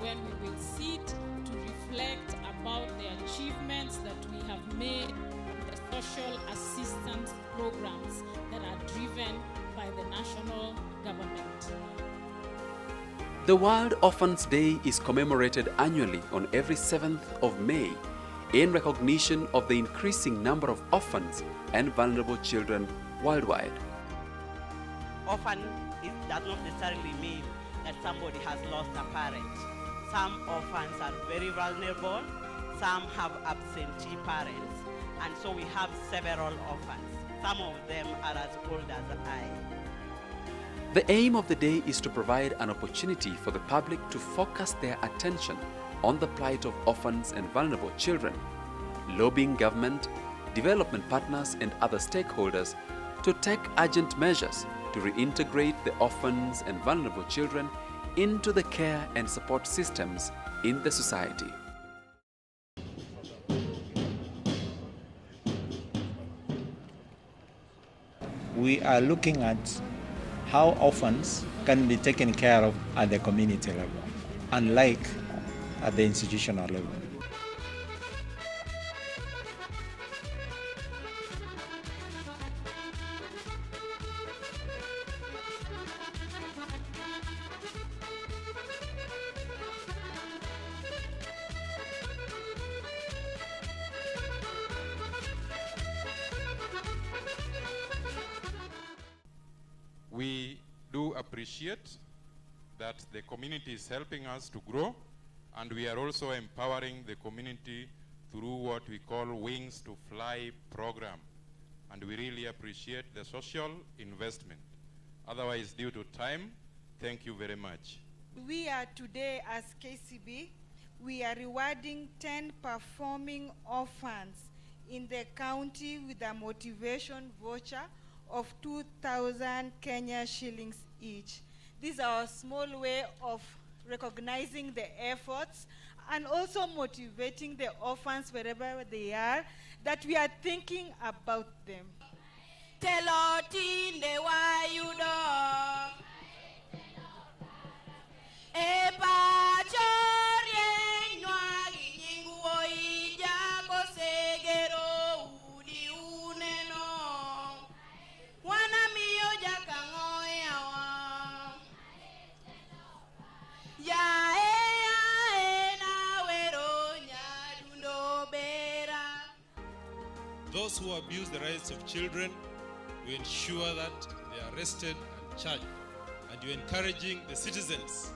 when we will sit to reflect about the achievements that we have made in the social assistance programs that are driven by the national government. The World Orphans Day is commemorated annually on every 7th of May in recognition of the increasing number of orphans and vulnerable children worldwide. Orphan does not necessarily mean that somebody has lost a parent. Some orphans are very vulnerable, some have absentee parents, and so we have several orphans. Some of them are as old as I. The aim of the day is to provide an opportunity for the public to focus their attention on the plight of orphans and vulnerable children, lobbying government, development partners and other stakeholders to take urgent measures to reintegrate the orphans and vulnerable children into the care and support systems in the society. We are looking at how orphans can be taken care of at the community level, unlike at the institutional level. We do appreciate that the community is helping us to grow, and we are also empowering the community through what we call Wings to Fly program. And we really appreciate the social investment. Otherwise, due to time, thank you very much. We are today, as KCB, we are rewarding 10 performing orphans in the county with a motivation voucher of 2,000 Kenya shillings each. This is our small way of recognizing the efforts and also motivating the orphans wherever they are, that we are thinking about them. Those who abuse the rights of children, we ensure that they are arrested and charged. And you're encouraging the citizens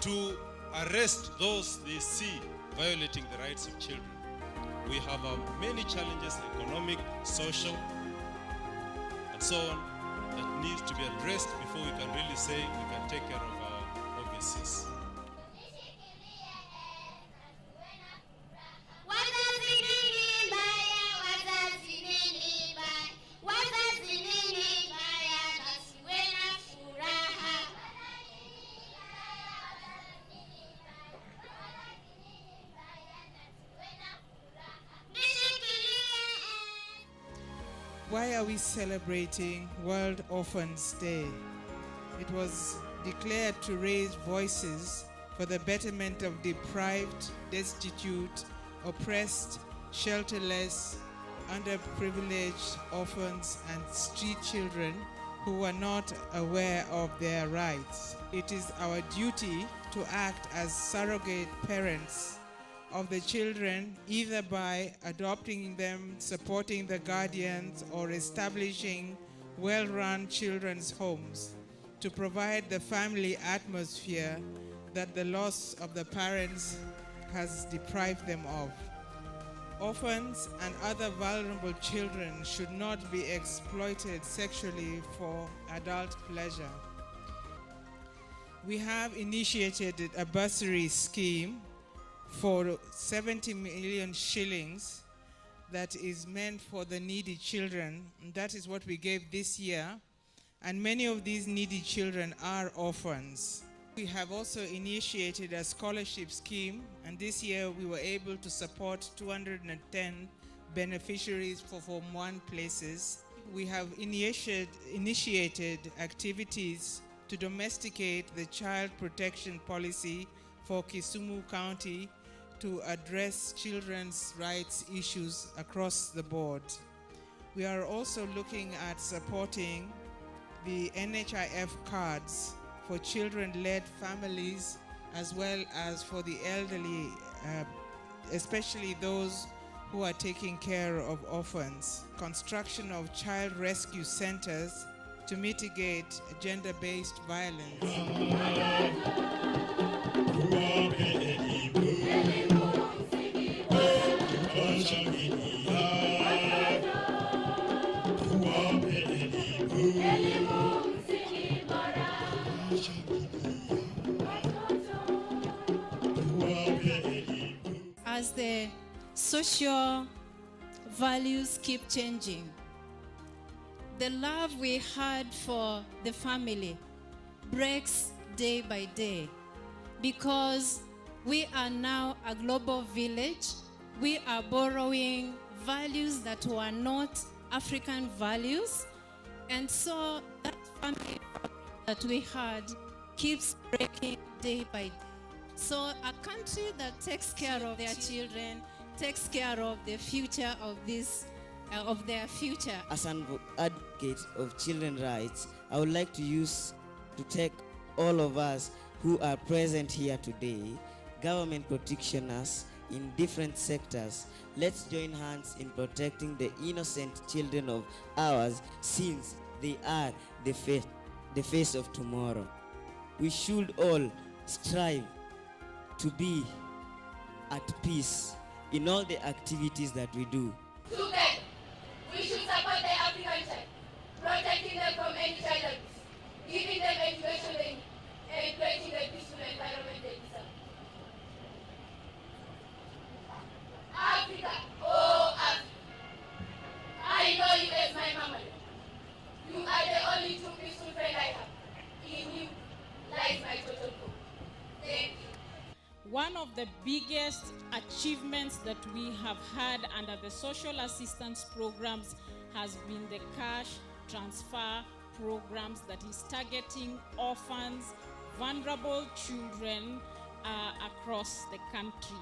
to arrest those they see violating the rights of children. We have many challenges, economic, social, and so on, that needs to be addressed before we can really say we can take care of our overseas. Why are we celebrating World Orphans Day? It was declared to raise voices for the betterment of deprived, destitute, oppressed, shelterless, underprivileged orphans and street children who are not aware of their rights. It is our duty to act as surrogate parents of the children, either by adopting them, supporting the guardians, or establishing well-run children's homes to provide the family atmosphere that the loss of the parents has deprived them of. Orphans and other vulnerable children should not be exploited sexually for adult pleasure. We have initiated a bursary scheme for 70 million shillings that is meant for the needy children. And that is what we gave this year. And many of these needy children are orphans. We have also initiated a scholarship scheme, and this year we were able to support 210 beneficiaries for Form 1 places. We have initiated activities to domesticate the child protection policy for Kisumu County to address children's rights issues across the board. We are also looking at supporting the NHIF cards for children-led families as well as for the elderly, especially those who are taking care of orphans. Construction of child rescue centers to mitigate gender-based violence. As the social values keep changing, the love we had for the family breaks day by day because we are now a global village. We are borrowing values that were not African values, and so that family that we had keeps breaking day by day. So a country that takes care of their children takes care of the future of of their future. As an advocate of children's rights, I would like to take all of us who are present here today, government practitioners in different sectors. Let's join hands in protecting the innocent children of ours, since they are the face of tomorrow. We should all strive to be at peace in all the activities that we do. Together, we should support the African child, protecting them from any child abuse, giving them education they need, and creating the peaceful environment they deserve. Africa, oh Africa, I know you as my mama. You are the only true peaceful friend I have. In you lies my total hope. Thank you. One of the biggest achievements that we have had under the social assistance programs has been the cash transfer programs that is targeting orphans, vulnerable children across the country.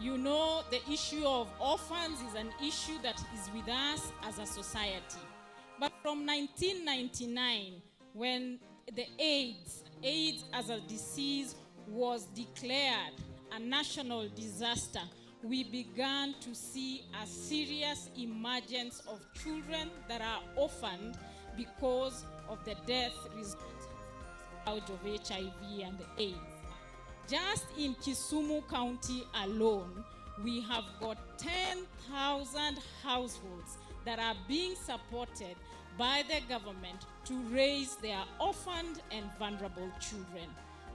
You know, the issue of orphans is an issue that is with us as a society. But from 1999, when the AIDS as a disease was declared a national disaster, we began to see a serious emergence of children that are orphaned because of the death result out of HIV and AIDS. Just in Kisumu County alone, we have got 10,000 households that are being supported by the government to raise their orphaned and vulnerable children.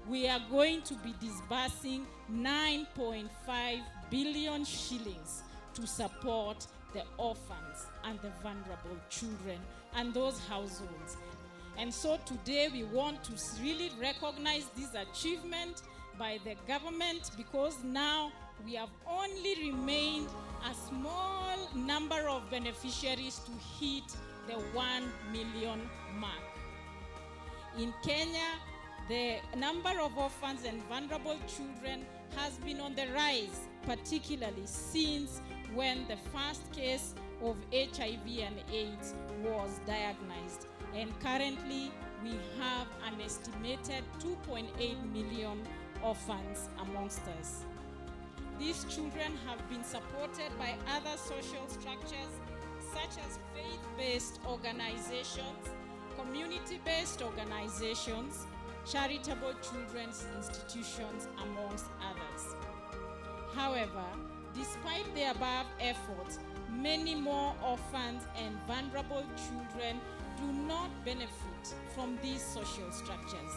We are going to be disbursing 9.5 billion shillings to support the orphans and the vulnerable children and those households. And so today we want to really recognize this achievement by the government, because now we have only remained a small number of beneficiaries to hit the 1 million mark. In Kenya, the number of orphans and vulnerable children has been on the rise, particularly since when the first case of HIV and AIDS was diagnosed. And currently, we have an estimated 2.8 million orphans amongst us. These children have been supported by other social structures such as faith-based organizations, community-based organizations, charitable children's institutions, amongst others. However, despite the above efforts, many more orphans and vulnerable children do not benefit from these social structures.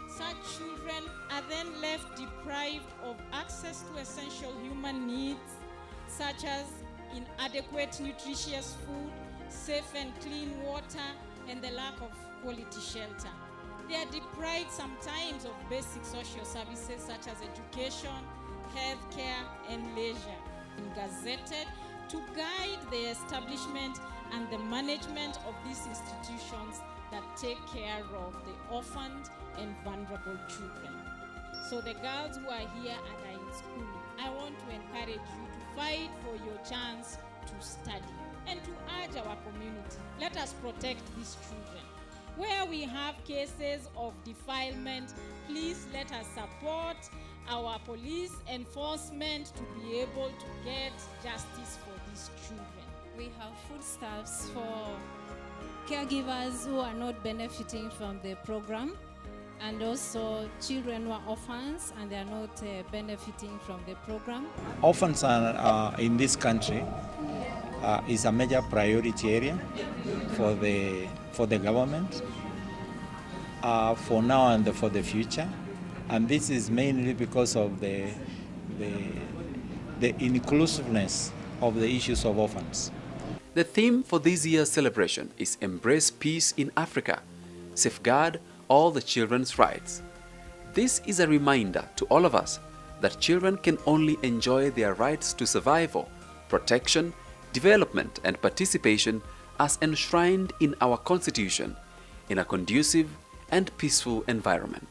Such children are then left deprived of access to essential human needs, such as inadequate nutritious food, safe and clean water, and the lack of quality shelter. They are deprived sometimes of basic social services such as education, healthcare, and leisure. Gazetted to guide the establishment and the management of these institutions that take care of the orphaned and vulnerable children. So the girls who are here and are in school, I want to encourage you to fight for your chance to study and to urge our community. Let us protect these children. Where we have cases of defilement, please let us support our police enforcement to be able to get justice for these children. We have foodstuffs for caregivers who are not benefiting from the program, and also children who are orphans and they are not benefiting from the program. Orphans are in this country is a major priority area for the government for now and for the future, and this is mainly because of the inclusiveness of the issues of orphans. The theme for this year's celebration is Embrace Peace in Africa, Safeguard all the children's rights. This is a reminder to all of us that children can only enjoy their rights to survival, protection, development and participation as enshrined in our Constitution in a conducive and peaceful environment.